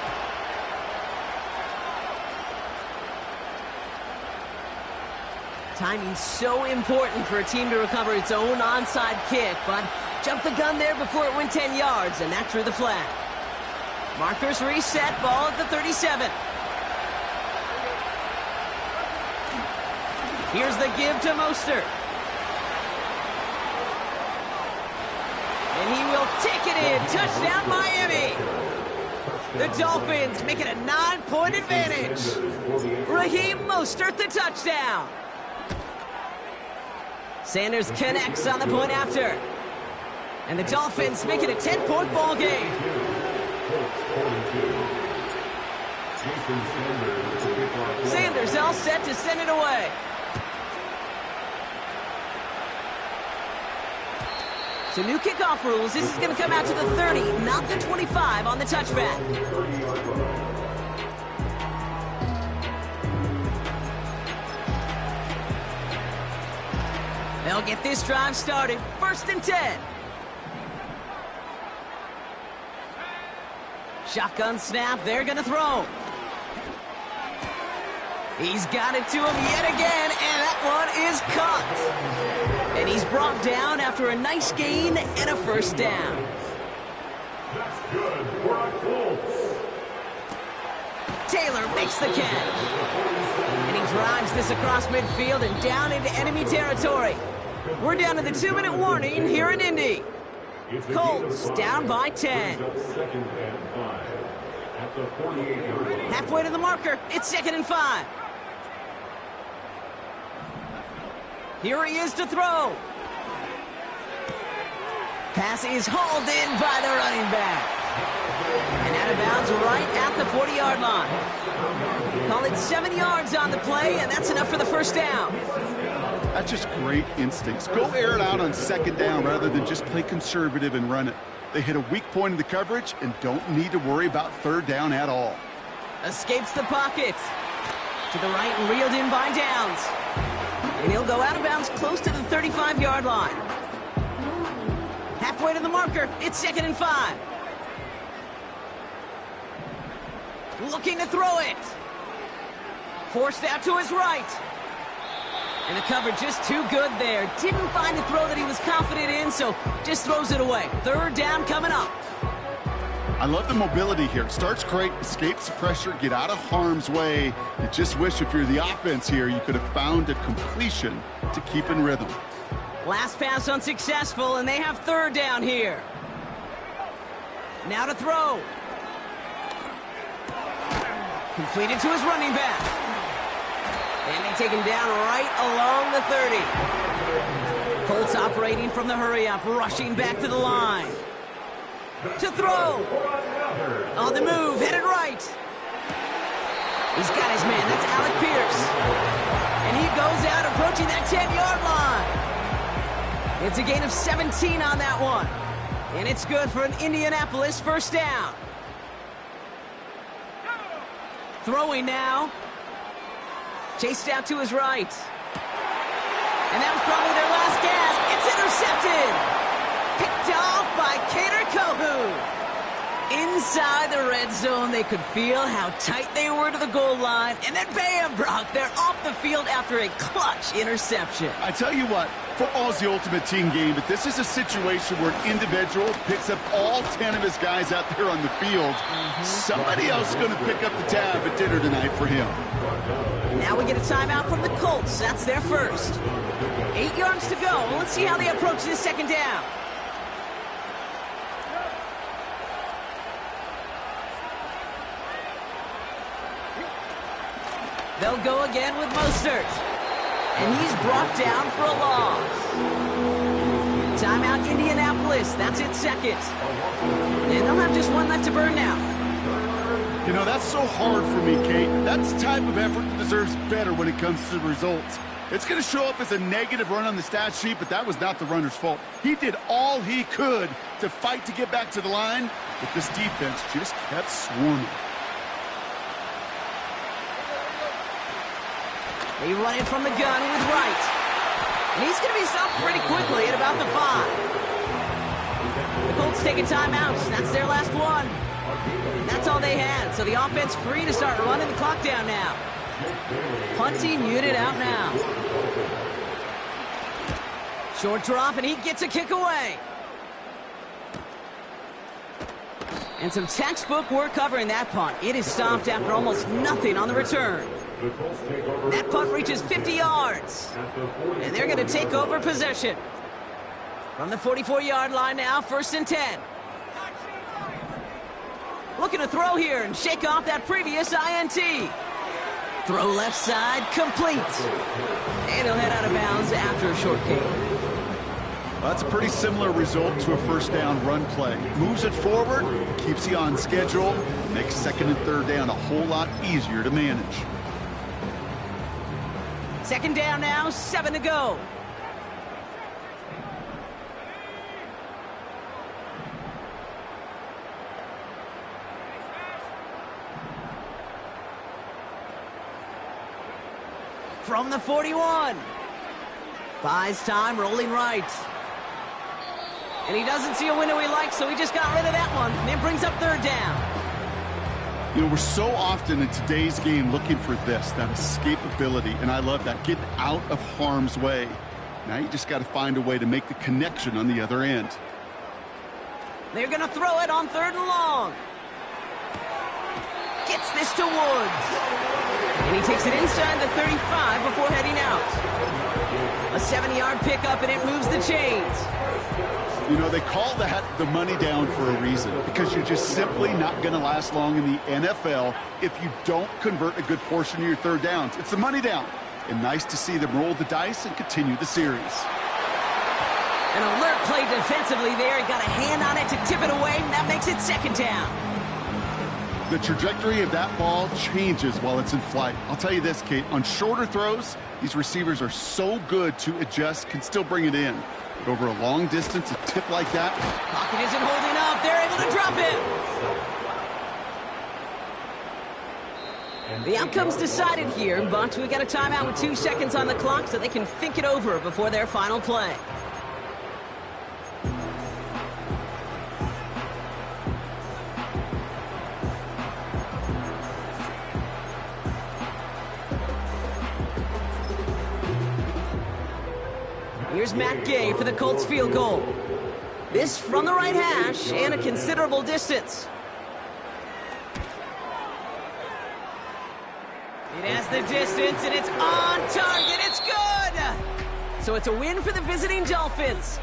Timing's so important for a team to recover its own onside kick, but jumped the gun there before it went 10 yards, and that drew the flag. Markers reset, ball at the 37. Here's the give to Mostert. And he will take it in. Touchdown, Miami. The Dolphins make it a 9-point advantage. Raheem Mostert, the touchdown. Sanders connects on the point after. And the Dolphins make it a 10-point ball game. Sanders all set to send it away. So new kickoff rules. This is going to come out to the 30, not the 25 on the touchback. They'll get this drive started. 1st and 10. Shotgun snap. They're going to throw. He's got it to him yet again, and that one is caught. And he's brought down after a nice gain and a first down. That's good for our Colts. Taylor makes the catch. And he drives this across midfield and down into enemy territory. We're down to the 2-minute warning here in Indy. Colts down by 10. Halfway to the marker. It's 2nd and 5. Here he is to throw. Pass is hauled in by the running back. And out of bounds right at the 40-yard line. Call it 7 yards on the play, and that's enough for the first down. That's just great instincts. Go air it out on 2nd down rather than just play conservative and run it. They hit a weak point in the coverage and don't need to worry about 3rd down at all. Escapes the pocket. To the right and reeled in by Downs. And he'll go out of bounds close to the 35-yard line. Halfway to the marker. It's 2nd and 5. Looking to throw it. Forced out to his right. And the coverage just too good there. Didn't find a throw that he was confident in, so just throws it away. 3rd down coming up. I love the mobility here. Starts great, escapes pressure, get out of harm's way. You just wish if you're the offense here, you could have found a completion to keep in rhythm. Last pass unsuccessful, and they have 3rd down here. Now to throw. Completed to his running back. And they take him down right along the 30. Colts operating from the hurry-up, rushing back to the line. To throw. On the move, headed right. He's got his man, that's Alec Pierce. And he goes out approaching that 10-yard line. It's a gain of 17 on that one. And it's good for an Indianapolis first down. Throwing now. Chased out to his right. And that was probably their last gasp. It's intercepted. Picked off by Kader Kohou. Inside the red zone, they could feel how tight they were to the goal line. And then bam, Brock, they're off the field after a clutch interception. I tell you what, football's the ultimate team game, but this is a situation where an individual picks up all 10 of his guys out there on the field. Somebody else is going to pick up the tab at dinner tonight for him. Now we get a timeout from the Colts. That's their first. 8 yards to go. Let's see how they approach this 2nd down. They'll go again with Mostert. And he's brought down for a loss. Timeout, Indianapolis. That's its second. And they'll have just one left to burn now. You know, that's so hard for me, Kate. That's the type of effort that deserves better when it comes to the results. It's going to show up as a negative run on the stat sheet, but that was not the runner's fault. He did all he could to fight to get back to the line, but this defense just kept swarming. They run it from the gun with Wright. And he's going to be stopped pretty quickly at about the 5. The Colts take a timeout. That's their last one. And that's all they had. So the offense free to start running the clock down now. Punting unit out now. Short drop, and he gets a kick away. And some textbook work covering that punt. It is stopped after almost nothing on the return. That punt reaches 50 yards. And they're going to take over possession. From the 44-yard line now, 1st and 10. Looking to throw here and shake off that previous INT. Throw left side, complete. And he'll head out of bounds after a short gain. Well, that's a pretty similar result to a first down run play. Moves it forward, keeps you on schedule, makes 2nd and 3rd down a whole lot easier to manage. 2nd down now, 7 to go. From the 41. Buys time, rolling right. And he doesn't see a window he likes, so he just got rid of that one. And it brings up 3rd down. You know, we're so often in today's game looking for this, that escapability, and I love that, getting out of harm's way. Now you just got to find a way to make the connection on the other end. They're going to throw it on 3rd and long. Gets this to Woods. And he takes it inside the 35 before heading out. A 70-yard pickup, and it moves the chains. You know, they call that the money down for a reason, because you're just simply not going to last long in the NFL if you don't convert a good portion of your 3rd downs. It's the money down. And nice to see them roll the dice and continue the series. An alert play defensively there. He got a hand on it to tip it away, and that makes it 2nd down. The trajectory of that ball changes while it's in flight. I'll tell you this, Kate, on shorter throws, these receivers are so good to adjust, can still bring it in. But over a long distance, a tip like that. Pocket isn't holding up. They're able to drop it. The outcome's decided here, but we got a timeout with 2 seconds on the clock so they can think it over before their final play. Here's Matt Gay for the Colts field goal. This from the right hash and a considerable distance. It has the distance, and it's on target. It's good! So it's a win for the visiting Dolphins.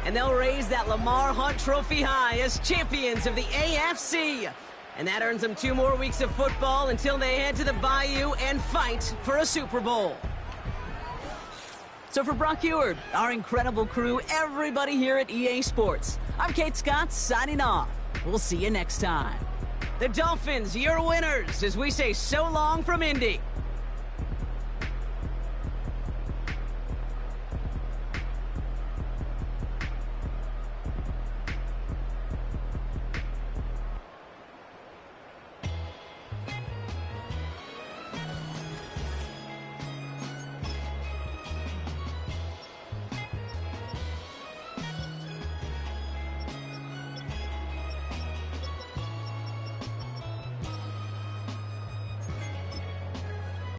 And they'll raise that Lamar Hunt Trophy high as champions of the AFC. And that earns them 2 more weeks of football until they head to the Bayou and fight for a Super Bowl. So for Brock Eward, our incredible crew, everybody here at EA Sports, I'm Kate Scott signing off. We'll see you next time. The Dolphins, your winners, as we say so long from Indy.